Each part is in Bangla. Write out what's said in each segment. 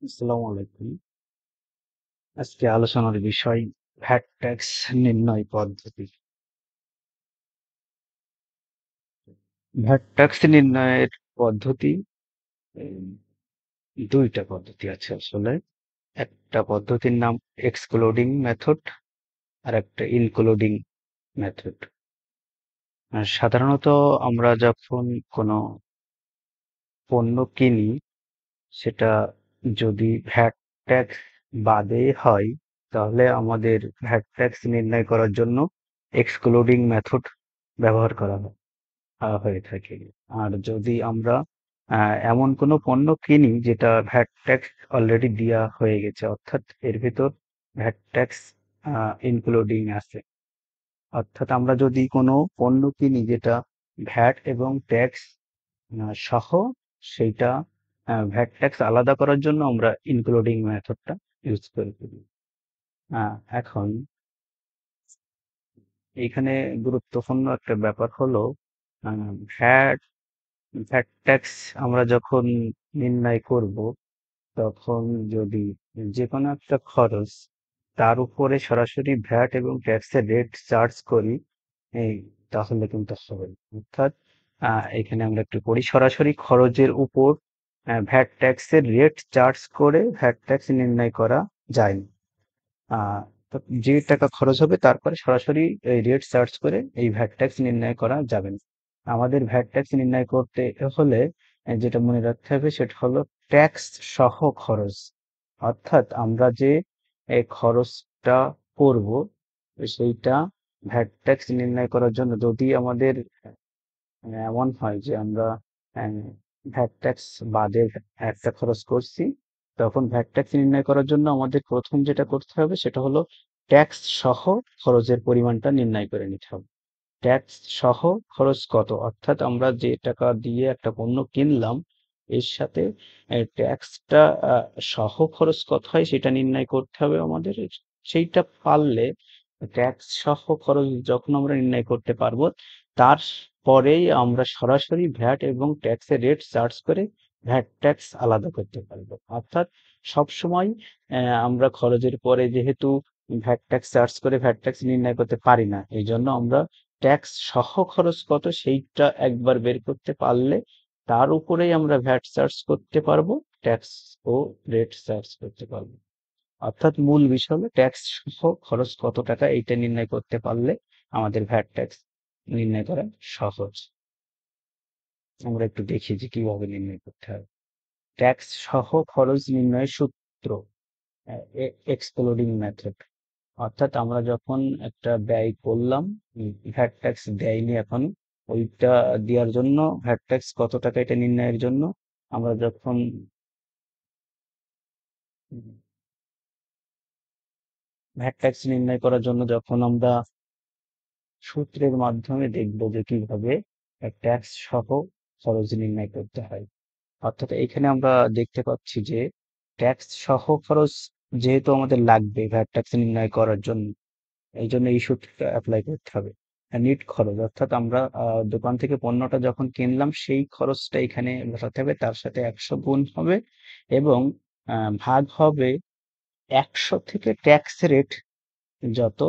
আসসালামু আলাইকুম। আজকে আলোচনার বিষয় ভ্যাট ট্যাক্স নির্ণয় পদ্ধতি। ভ্যাট ট্যাক্স নির্ণয়ের পদ্ধতি উম, দুইটা পদ্ধতি আছে আসলে। একটা পদ্ধতির নাম এক্সক্লুডিং মেথড আর একটা ইনক্লুডিং মেথড। সাধারণত আমরা যখন কোনো পণ্য কিনি, সেটা যদি ভ্যাট ট্যাক্স বাদে হয়, তাহলে আমাদের ভ্যাট ট্যাক্স নির্ণয় করার জন্য এক্সক্লুডিং মেথড ব্যবহার করা হয় হয়ে থাকে। আর যদি আমরা এমন কোনো পণ্য কিনি যেটা ভ্যাট ট্যাক্স অলরেডি দেওয়া হয়ে গেছে, অর্থাৎ এর ভিতর ভ্যাট ট্যাক্স ইনক্লুডিং আছে, অর্থাৎ আমরা যদি কোনো পণ্য কিনি যেটা ভ্যাট এবং ট্যাক্স সহ, সেইটা ভ্যাট ট্যাক্স আলাদা করার জন্য আমরা ইনক্লুডিং মেথডটা ইউজ করে থাকি। এখন এইখানে গুরুত্বপূর্ণ একটা ব্যাপার হলো ভ্যাট ভ্যাট ট্যাক্স আমরা যখন নির্ণয় করব, তখন যদি যে কোনো একটা খরচ তার উপরে সরাসরি ভ্যাট এবং ট্যাক্সের রেট চার্জ করি, এই তাহলে কিন্তু হবে না। অর্থাৎ এখানে আমরা একটু করি, সরাসরি খরচের উপর ভ্যাট ট্যাক্সের রেট চার্জ করে ভ্যাট ট্যাক্স নির্ণয় করা যায় না। আহ, তো যে টাকা খরচ হবে তারপরে সরাসরি এই রেট চার্জ করে এই ভ্যাট ট্যাক্স নির্ণয় করা যাবে না। আমাদের ভ্যাট ট্যাক্স নির্ণয় করতে হলে যেটা মনে রাখতে হবে সেটা হলো ট্যাক্স সহ খরচ। অর্থাৎ আমরা যে এই খরচটা করব, সেইটা ভ্যাট ট্যাক্স নির্ণয় করার জন্য যদি আমাদের এমন হয় যে আমরা ভ্যাট ট্যাক্স বাদে একটা খরচ করছি, তখন ভ্যাট ট্যাক্স নির্ণয় করার জন্য আমাদের প্রথম যেটা করতে হবে সেটা হলো ট্যাক্স সহ খরচের পরিমাণটা নির্ণয় করে নিতে হবে। ট্যাক্স সহ খরচ কত, অর্থাৎ আমরা যে টাকা দিয়ে একটা পণ্য কিনলাম, এর সাথে ট্যাক্সটা সহ খরচ কত হয় সেটা নির্ণয় করতে হবে আমাদের। সেইটা পারলে, ট্যাক্স সহ খরচ যখন আমরা নির্ণয় করতে পারবো, তারপরেই আমরা সরাসরি ভ্যাট এবং ট্যাক্সের রেট চার্জ করে ভ্যাট ট্যাক্স আলাদা করতে পারবো। অর্থাৎ সবসময় আমরা খরচের পরে যেহেতু ভ্যাট ট্যাক্স চার্জ করে ভ্যাট ট্যাক্স নির্ণয় করতে পারি না, এই জন্য আমরা ট্যাক্স সহ খরচ কত সেইটা একবার বের করতে পারলে তার উপরেই আমরা ভ্যাট চার্জ করতে পারবো, ট্যাক্স ও রেট চার্জ করতে পারবো। অর্থাৎ মূল বিষয় হলো ট্যাক্স সহ খরচ কত টাকা এইটা নির্ণয় করতে পারলে আমাদের ভ্যাট ট্যাক্স নির্ণয় করা সহজ। আমরা একটু দেখি যে কিভাবে নির্ণয় করতে হবে। ট্যাক্স সহ খরচ নির্ণয়ের সূত্র, এক্সক্লুডিং মেথড। অর্থাৎ আমরা যখন একটা ব্যয় করলাম, ভ্যাট ট্যাক্স দেয়নি এখন, ওইটা দেওয়ার জন্য ভ্যাট ট্যাক্স কত টাকা এটা নির্ণয়ের জন্য আমরা যখন ভ্যাট ট্যাক্স নির্ণয় করার জন্য যখন আমরা সূত্রের মাধ্যমে দেখব যে কিভাবে ট্যাক্স সহ খরচ নির্ণয় করতে হয়। অর্থাৎ এখানে আমরা দেখতে পাচ্ছি যে ট্যাক্স সহ খরচ যেহেতু আমাদের লাগবে ভ্যাট ট্যাক্স নির্ণয় করার জন্য, এই জন্য এই সূত্রটা অ্যাপ্লাই করতে হবে। নিট খরচ, অর্থাৎ আমরা দোকান থেকে পণ্যটা যখন কিনলাম সেই খরচটা এখানে বসাতে হবে, তার সাথে 100 গুণ হবে এবং ভাগ হবে 100 থেকে ট্যাক্স রেট যত,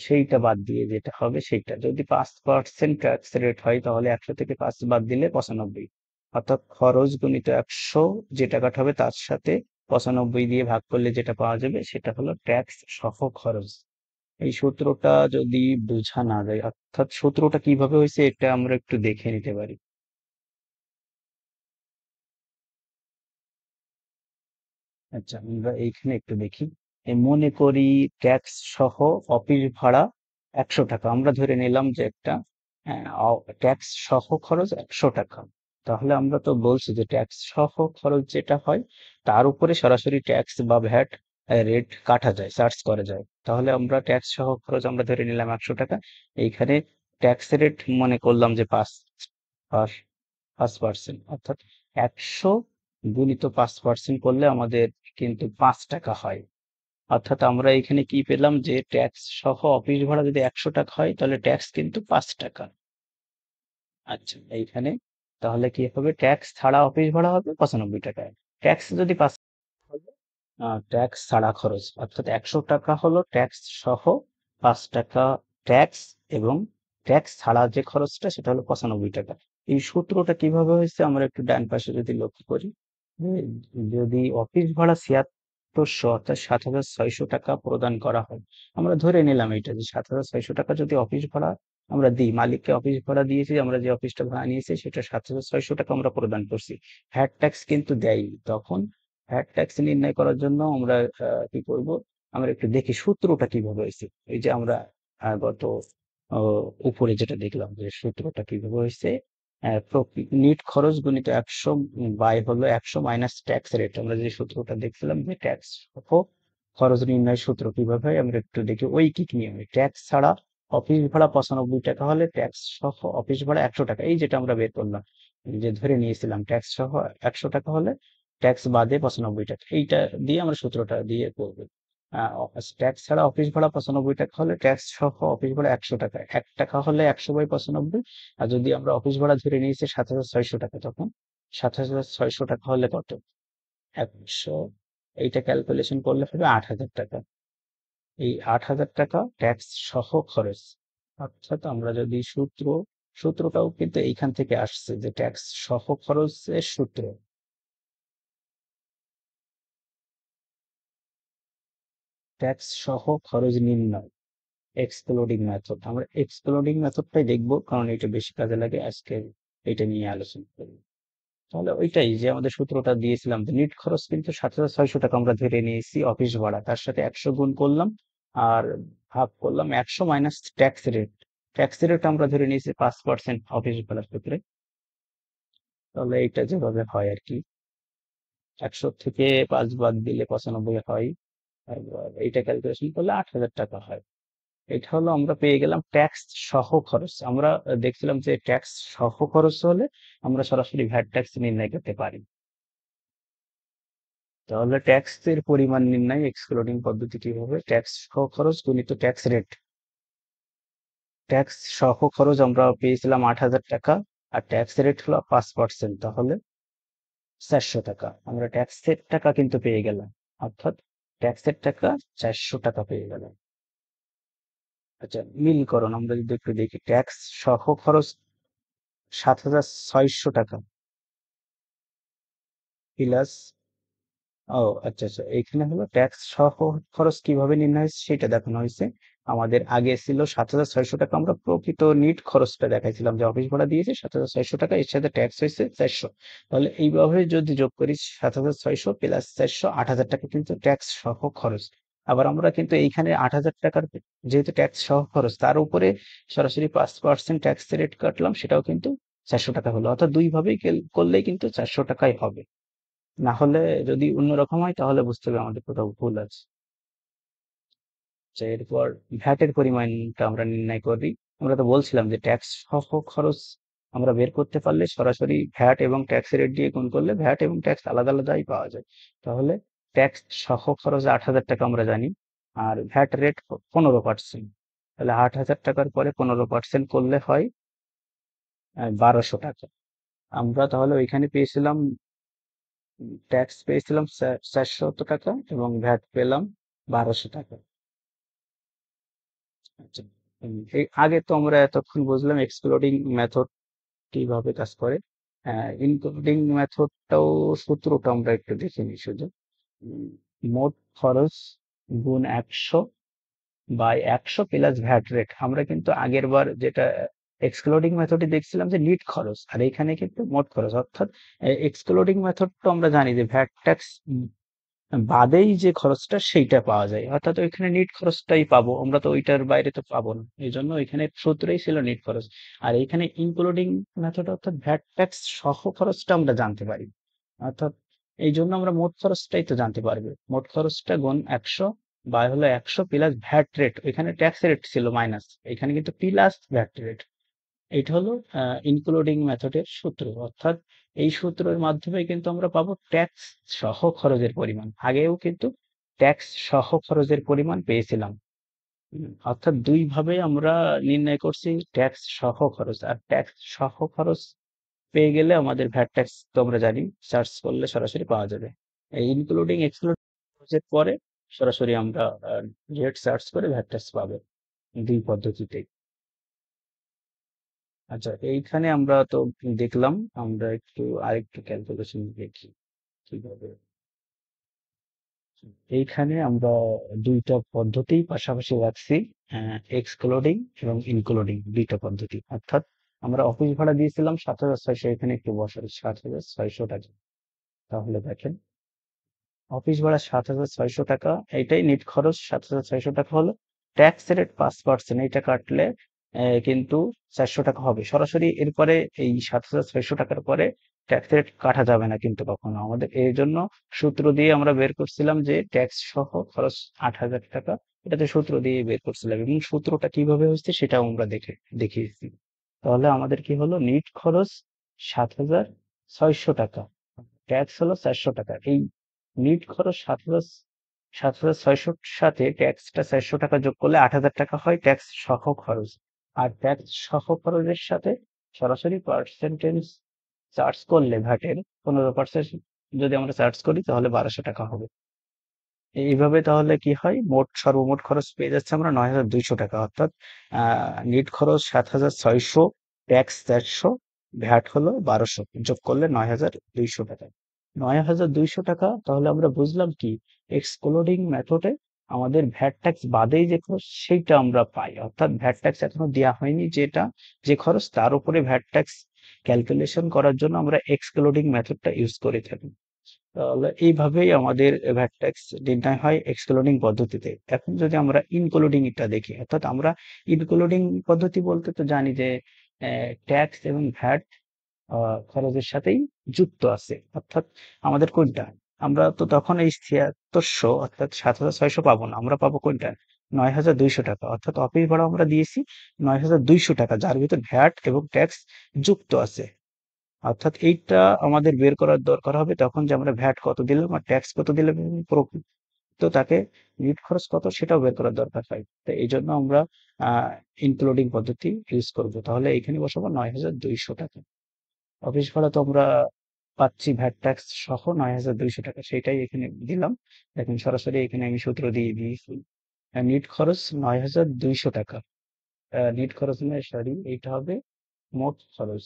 সেইটা বাদ দিয়ে যেটা হবে সেইটা, যদি 5% ট্যাক্স রেট হয় তাহলে 100 থেকে 5 বাদ দিলে 95। অর্থাৎ খরচ গুণিত 100 যে টাকাটা হবে তার সাথে 95 দিয়ে ভাগ করলে যেটা পাওয়া যাবে সেটা হলো ট্যাক্স সহ খরচ। এই সূত্রটা যদি বোঝা না যায়, অর্থাৎ সূত্রটা কিভাবে হয়েছে এটা আমরা একটু দেখে নিতে পারি। আচ্ছা, আমরা এইখানে একটু দেখি। মনে করি ট্যাক্স সহ অফিস ভাড়া 100 টাকা, আমরা ধরে নিলাম যে একটা ট্যাক্স সহ খরচ 100 টাকা। তাহলে আমরা তো বলছি যে ট্যাক্স সহ খরচ যেটা হয় তার উপরে সরাসরি ট্যাক্স বা ভ্যাট রেট কাটা যায়, চার্জ করা যায়। তাহলে আমরা ট্যাক্স সহ খরচ আমরা ধরে নিলাম 100 টাকা। এইখানে ট্যাক্স রেট মনে করলাম যে 5%, অর্থাৎ 100 গুণিত 5% করলে আমাদের কিন্তু 5 টাকা হয়। অর্থাৎ আমরা এখানে কি পেলাম যে ট্যাক্স সহ অফিস ভাড়া যদি 100 টাকা হয় তাহলে ট্যাক্স কিন্তু 5 টাকা। আচ্ছা, এইখানে তাহলে কি হবে, ট্যাক্স ছাড়া অফিস ভাড়া হবে 95 টাকায়। ট্যাক্স যদি 5 ট্যাক্স ছাড়া খরচ, অর্থাৎ 100 টাকা হলো ট্যাক্স সহ, 5 টাকা ট্যাক্স, এবং ট্যাক্স ছাড়া যে খরচটা সেটা হলো 95 টাকা। এই সূত্রটা কিভাবে হয়েছে আমরা একটু ডান পাশে যদি লক্ষ্য করি, হ্যাঁ, যদি অফিস ভাড়া 7600 অর্থাৎ 7600 টাকা প্রদান করা হয়, আমরা ধরে নিলাম এটা যে 7600 টাকা যদি অফিস ভাড়া আমরা দিই, মালিককে অফিস ভাড়া দিয়েছি, আমরা যে অফিসটা ভাড়া নিয়েছি সেটা 7600 টাকা আমরা প্রদান করছি, ভ্যাট ট্যাক্স কিন্তু দেয়নি, তখন ভ্যাট ট্যাক্স নির্ণয় করার জন্য আমরা কি করব, আমরা একটু দেখি সূত্রটা কিভাবে হয়েছে। এই যে আমরা গত উপরে যেটা দেখলাম যে সূত্রটা কিভাবে হয়েছে, নিট খরচ গুণিত 100 বাই হলো 100 মাইনাস ট্যাক্স রেট, আমরা যে সূত্রটা দেখছিলাম যে ট্যাক্স খরচ নির্ণয় সূত্র কিভাবে হয় আমরা একটু দেখি ঐকিক নিয়মে। ট্যাক্স ছাড়া অফিস ভাড়া 95 টাকা হলে ট্যাক্স সহ অফিস ভাড়া 100 টাকা, এই যেটা আমরা বের করলাম, যে ধরে নিয়েছিলাম ট্যাক্স সহ 100 টাকা হলে ট্যাক্স বাদে 95 টাকা, এইটা দিয়ে আমরা সূত্রটা দিয়ে করবো। ট্যাক্স ছাড়া অফিস ভাড়া 95 টাকা হলে ট্যাক্স সহ অফিস ভাড়া 100 টাকা, 1 টাকা হলে 100/95, আর যদি আমরা অফিস ভাড়া ধরে নিয়েছি 7600 টাকা, তখন 7600 টাকা হলে কত, 100, এইটা ক্যালকুলেশন করলে হবে 8000 টাকা। এই 8000 টাকা ট্যাক্স সহ খরচ, অর্থাৎ আমরা যদি সূত্রটাও কিন্তু এইখান থেকে আসছে যে ট্যাক্স সহ খরচের সূত্র, ট্যাক্স সহ খরচ নির্ণয়, এক্সক্লুডিং মেথড, আমরা এক্সক্লুডিং মেথডটাই দেখবো কারণ এটা বেশি কাজে লাগে, আজকে এটা নিয়ে আলোচনা করি। তাহলে ওইটাই যে আমাদের সূত্রটা দিয়েছিলাম যে নিট খরচ কিন্তু 7600 টাকা আমরা ধরে নিয়েছি অফিস ভাড়া, তার সাথে 100 গুণ করলাম, আর ভাগ করলাম 100 minus tax rate, tax rate আমরা ধরে নিয়েছি 5% অফিস ভাড়ার ক্ষেত্রে। তাহলে এটা যেভাবে হয় আর কি, 100 থেকে 5 বাদ দিলে 95 হয়, আর এইটা ক্যালকুলেশন করলে 8000 টাকা হয়। এটা হলো আমরা পেয়ে গেলাম ট্যাক্স সহ খরচ। আমরা দেখছিলাম যে ট্যাক্স সহ খরচ হলে আমরা সরাসরি ভ্যাট ট্যাক্স নির্ণয় করতে পারি। তাহলে ট্যাক্স এর পরিমাণ নির্ণয় এক্সক্লুডিং পদ্ধতি কিভাবে, ট্যাক্স সহ খরচ গুণিত ট্যাক্স রেট, ট্যাক্স সহ খরচ আমরা পেয়েছিলাম 8000 টাকা, আর ট্যাক্স রেট হলো 5%, তাহলে 400 টাকা, আমরা ট্যাক্সের টাকা কিন্তু পেয়ে গেলাম, অর্থাৎ ট্যাক্সের টাকা 400 টাকা পেয়ে গেলাম। আচ্ছা, মিলকরণ আমরা যদি একটু দেখি, ট্যাক্স সহ খরচ 7600 টাকা প্লাস, ও আচ্ছা আচ্ছা, এখানে হলো ট্যাক্স সহ খরচ কিভাবে নির্ণয় হয়েছে সেটা দেখানো হয়েছে। আমাদের আগে ছিল 7600 টাকা, আমরা প্রকৃত নিট খরচটা দেখাইছিলাম যে অফিস ভাড়া দিয়েছে 7600 টাকা, এর সাথে ট্যাক্স হয়েছে 400, তাহলে এইভাবে যদি যোগ করি 7600 প্লাস 400, 8000 টাকা কিন্তু ট্যাক্স সহ খরচ। আবার আমরা কিন্তু এইখানে 8000 টাকার যেহেতু ট্যাক্স সহ খরচ, তার উপরে সরাসরি 5% ট্যাক্স রেট কাটলাম, সেটাও কিন্তু 400 টাকা হলো, অর্থাৎ দুই ভাবেই করলেই কিন্তু 400 টাকাই হবে। না হলে যদি অন্যরকম হয় তাহলে বুঝতে হবে আমাদের কোথাও ভুল আছে। এরপর ভ্যাটের পরিমাণটা আমরা নির্ণয় করি। আমরা তো বলছিলাম যে ট্যাক্স সহ খরচ আমরা বের করতে পারলে সরাসরি ভ্যাট এবং ট্যাক্স রেট দিয়ে গুণ করলে ভ্যাট এবং ট্যাক্স আলাদা আলাদাই পাওয়া যায়। তাহলে ট্যাক্স সহ খরচ 8000 টাকা আমরা জানি, আর ভ্যাট রেট 15%, তাহলে 8000 টাকার পরে 15% করলে হয় 1200 টাকা। আমরা তাহলে ওইখানে পেয়েছিলাম, ট্যাক্স পেয়েছিলাম 400 টাকা এবং ভ্যাট পেলাম 1200 টাকা। আচ্ছা, এই আগে তো আমরা এতক্ষণ বুঝলাম এক্সক্লুডিং মেথড কিভাবে কাজ করে, ইনক্লুডিং মেথডটাও সূত্রটা আমরা একটু দেখে নিই শুধু। উম, মোট খরচ গুণ 100 বাই 100 প্লাস ভ্যাট রেট, আমরা কিন্তু আগের বার যেটা এক্সক্লুডিং মেথডে দেখছিলাম যে নিট খরচ, আর এখানে কিন্তু মোট খরচ, অর্থাৎ এক্সক্লুডিং মেথড তো আমরা জানি যে ভ্যাট ট্যাক্স বাদেই যে খরচটা সেইটা পাওয়া যায়, অর্থাৎ ওইখানে নিট খরচটাই পাবো, আমরা তো ওইটার বাইরে তো পাবো না, এই জন্য ওইখানে সূত্রেই ছিল নিট খরচ। আর এইখানে ইনক্লুডিং মেথড অর্থাৎ ভ্যাট ট্যাক্স সহ খরচটা আমরা জানতে পারি, অর্থাৎ এই জন্য আমরা মোট খরচটাই তো জানতে পারবো, মোট খরচটা গুণ 100 বা হলো 100 প্লাস ভ্যাট রেট, ওইখানে ট্যাক্স রেট ছিল মাইনাস, এখানে কিন্তু প্লাস ভ্যাট রেট। এটা হলো ইনক্লুডিং মেথডের সূত্র, অর্থাৎ এই সূত্রের মাধ্যমে কিন্তু আমরা পাবো ট্যাক্স সহ খরচের পরিমাণ, আগেও কিন্তু ট্যাক্স সহ খরচের পরিমাণ পেয়েছিলাম। অর্থাৎ দুই ভাবে আমরা নির্ণয় করছি ট্যাক্স সহ খরচ, আর ট্যাক্স সহ খরচ পেয়ে গেলে আমাদের ভ্যাট ট্যাক্স তো আমরা জানি, সার্চ করলে সরাসরি পাওয়া যাবে। এই ইনক্লুডিং এক্সক্লুডিং এর পরে সরাসরি আমরা রেট সার্চ করে ভ্যাট ট্যাক্স পাবো দুই পদ্ধতিতেই। আচ্ছা, এইখানে আমরা তো দেখলাম, আমরা একটু আরেকটু ক্যালকুলেশন দেখি কিভাবে। এইখানে আমরা দুইটা পদ্ধতি পাশাপাশি রাখছি, এক্সক্লুডিং এবং ইনক্লুডিং দুইটা পদ্ধতি। অর্থাৎ আমরা অফিস ভাড়া দিয়েছিলাম 7,600, এখানে একটু বসার 7,600 টাকা। তাহলে দেখেন, অফিস ভাড়া 7,600 টাকা, এইটাই নেট খরচ 7,600 টাকা হলো। ট্যাক্স রেট 5%, এইটা কাটলে কিন্তু 400 টাকা হবে সরাসরি। এরপরে এই 7,600 টাকার পরে ট্যাক্স রেট কাটা যাবে না কিন্তু কখনো। আমাদের এই জন্য সূত্র দিয়ে আমরা বের করছিলাম যে ট্যাক্স সহ খরচ 8,000 টাকা। এটাতে সূত্র দিয়ে বের করছিলাম, এবং সূত্রটা কিভাবে হচ্ছে সেটাও আমরা দেখিয়েছি। তাহলে আমাদের কি হলো, নিট খরচ 7,600 টাকা, ট্যাক্স হলো 400 টাকা। এই নিট খরচ 7,600 সাথে ট্যাক্সটা 400 টাকা যোগ করলে 8,000 টাকা হয় ট্যাক্স সহ খরচ। আর ট্যাক্স সহ খরচের সাথে সরাসরি পার্সেন্টেজ চার্জ করলে ভ্যাটের 15% যদি আমরা চার্জ করি তাহলে 1,200 টাকা হবে। এইভাবে তাহলে কি হয়, সর্বমোট খরচ পেয়ে যাচ্ছে আমরা 9,200 টাকা। অর্থাৎ নিট খরচ 7,600, ট্যাক্স 400, ভ্যাট হলো 1,200, যোগ করলে 9,200 টাকা। 9,200 টাকা তাহলে আমরা বুঝলাম কি, এক্সক্লুডিং মেথডে আমাদের ভ্যাট ট্যাক্স বাদেই যে খরচ সেইটা আমরা পাই। অর্থাৎ ভ্যাট ট্যাক্স এখনো দেওয়া হয়নি, যে খরচ তার উপরে ভ্যাট ট্যাক্স ক্যালকুলেশন করার জন্য আমরা এক্সক্লুডিং মেথডটা ইউজ করে থাকি। তাহলে এইভাবেই আমাদের ভ্যাট ট্যাক্স নির্ণয় হয় এক্সক্লুডিং পদ্ধতিতে। এখন যদি আমরা ইনক্লুডিং এটা দেখি, অর্থাৎ আমরা ইনক্লুডিং পদ্ধতি বলতে তো জানি যে ট্যাক্স এবং ভ্যাট খরচের সাথেই যুক্ত আছে। অর্থাৎ আমাদের কোনটা, আমরা তো তখন এই 7,600 অর্থাৎ 7,600 পাবো না, আমরা পাবো কোনটা, 9,200 টাকা। অর্থাৎ অফিস ভাড়া আমরা দিয়েছি 9,200 টাকা, যার ভিতর ভ্যাট এবং ট্যাক্স যুক্ত আছে। অর্থাৎ এইটা আমাদের বের করার দরকার হবে তখন, যে আমরা ভ্যাট কত দিলাম আর ট্যাক্স কত দিলাম, এবং প্রকৃত তাকে নিট খরচ কত সেটাও বের করার দরকার হয়। তো এই জন্য আমরা ইনক্লুডিং পদ্ধতি ইউজ করব। তাহলে এখানে বসাবো 9,200 টাকা। অফিস ভাড়া তো আমরা পাচ্ছি ভ্যাট ট্যাক্স সহ 9,200 টাকা, সেটাই এখানে দিলাম। দেখেন সরাসরি এখানে আমি সূত্র দিয়ে দিয়েছি। নিট খরচ 9,200 টাকা, নিট খরচ নয়, সরি, এইটা হবে মোট খরচ।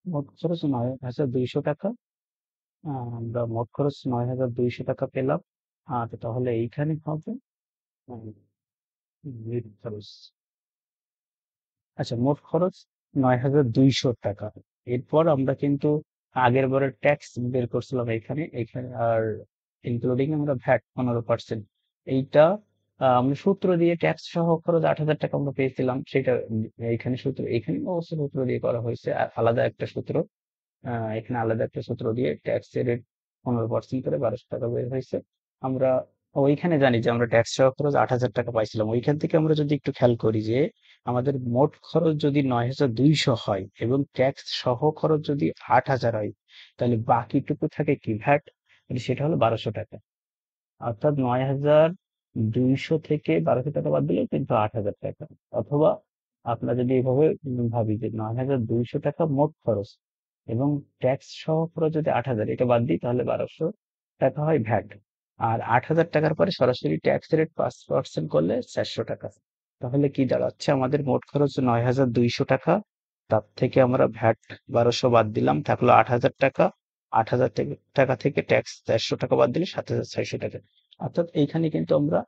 মোট খরচ 9,200 টাকা। আমরা মোট খরচ 9,200 টাকা পেলাম। আর তাহলে এইখানে হবে উম, নিট খরচ। আচ্ছা, মোট খরচ 9,200 টাকা। এরপর আমরা কিন্তু আগের বারের ট্যাক্স বের করছিলাম এখানে এখানে আর ইনক্লুডিং আমরা ভ্যাট 15%। এইটা আমরা সূত্র দিয়ে ট্যাক্স সহ খরচ 8,000 টাকা আমরা পেয়েছিলাম, সেটা এইখানে সূত্র, এখানে অবশ্য সূত্র দিয়ে করা হয়েছে, আর আলাদা একটা সূত্র। এখানে আলাদা একটা সূত্র দিয়ে ট্যাক্স রেট 15% করে 1,200 টাকা বের হয়েছে। আমরা ওইখানে জানি যে আমরা ট্যাক্স সহ খরচ 8,000 টাকা পাইছিলাম। ওইখান থেকে আমরা যদি একটু খেয়াল করি যে আমাদের মোট খরচ যদি 9,200 হয় এবং ট্যাক্স সহ খরচ যদি 8,000 হয়, তাহলে বাকিটুকু থাকে কি, ভ্যাট, সেটা হলো 1,200 টাকা। অর্থাৎ 9,200 থেকে 1,200 টাকা বাদ দিলেও কিন্তু 8,000 টাকা। অথবা আমরা যদি এভাবে ভাবি যে 9,200 টাকা মোট খরচ এবং ট্যাক্স সহ খরচ যদি 8,000, এটা বাদ দিই তাহলে 1,200 টাকা হয় ভ্যাট। আর 8,000 টাকার পরে সরাসরি ট্যাক্স রেট 5% করলে 400 টাকা। তাহলে কি দাঁড়াচ্ছে, আমাদের মোট খরচ 9,200 টাকা, তার থেকে আমরা ভ্যাট 1,200 বাদ দিলাম, থাকলো 8,000 টাকা। 8,000 টাকা থেকে ট্যাক্স 400 টাকা বাদ দিলে 7,600 টাকা। অর্থাৎ এইখানে কিন্তু আমরা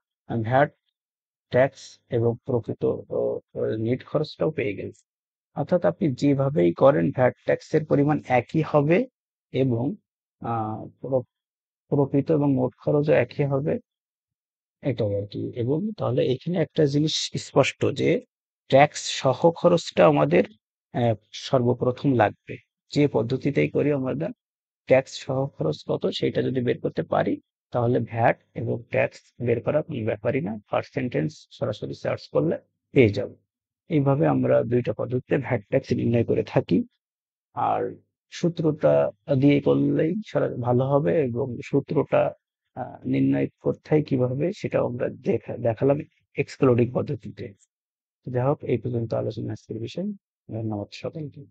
ভ্যাট, ট্যাক্স এবং প্রকৃত নেট খরচটাও পেয়ে গেছি। অর্থাৎ আপনি যেভাবেই করেন ভ্যাট ট্যাক্সের পরিমাণ একই হবে, এবং প্রকৃত এবং মোট খরচও একই হবে, এটাই আর কি। এবং তাহলে এখানে একটা জিনিস স্পষ্ট যে ট্যাক্স সহ খরচটা আমাদের আহ, সর্বপ্রথম লাগবে। যে পদ্ধতিতেই করি আমরা ট্যাক্স সহ খরচ কত সেটা যদি বের করতে পারি, তাহলে ভ্যাট এবং ট্যাক্স বের করা কোনো ব্যাপারই না, পার্সেন্টেজ সরাসরি সার্চ করলে পেয়ে যাব। এইভাবে আমরা দুইটা পদ্ধতিতে ভ্যাট ট্যাক্স নির্ণয় করে থাকি। আর সূত্রটা দিয়ে করলেই ভালো হবে, এবং সূত্রটা নির্ণয় করতে হয় কিভাবে সেটাও আমরা দেখালাম এক্সক্লুডিং পদ্ধতিতে। যাই হোক, এই পর্যন্ত আলোচনা আজকের বিষয়। ধন্যবাদ সকলকে।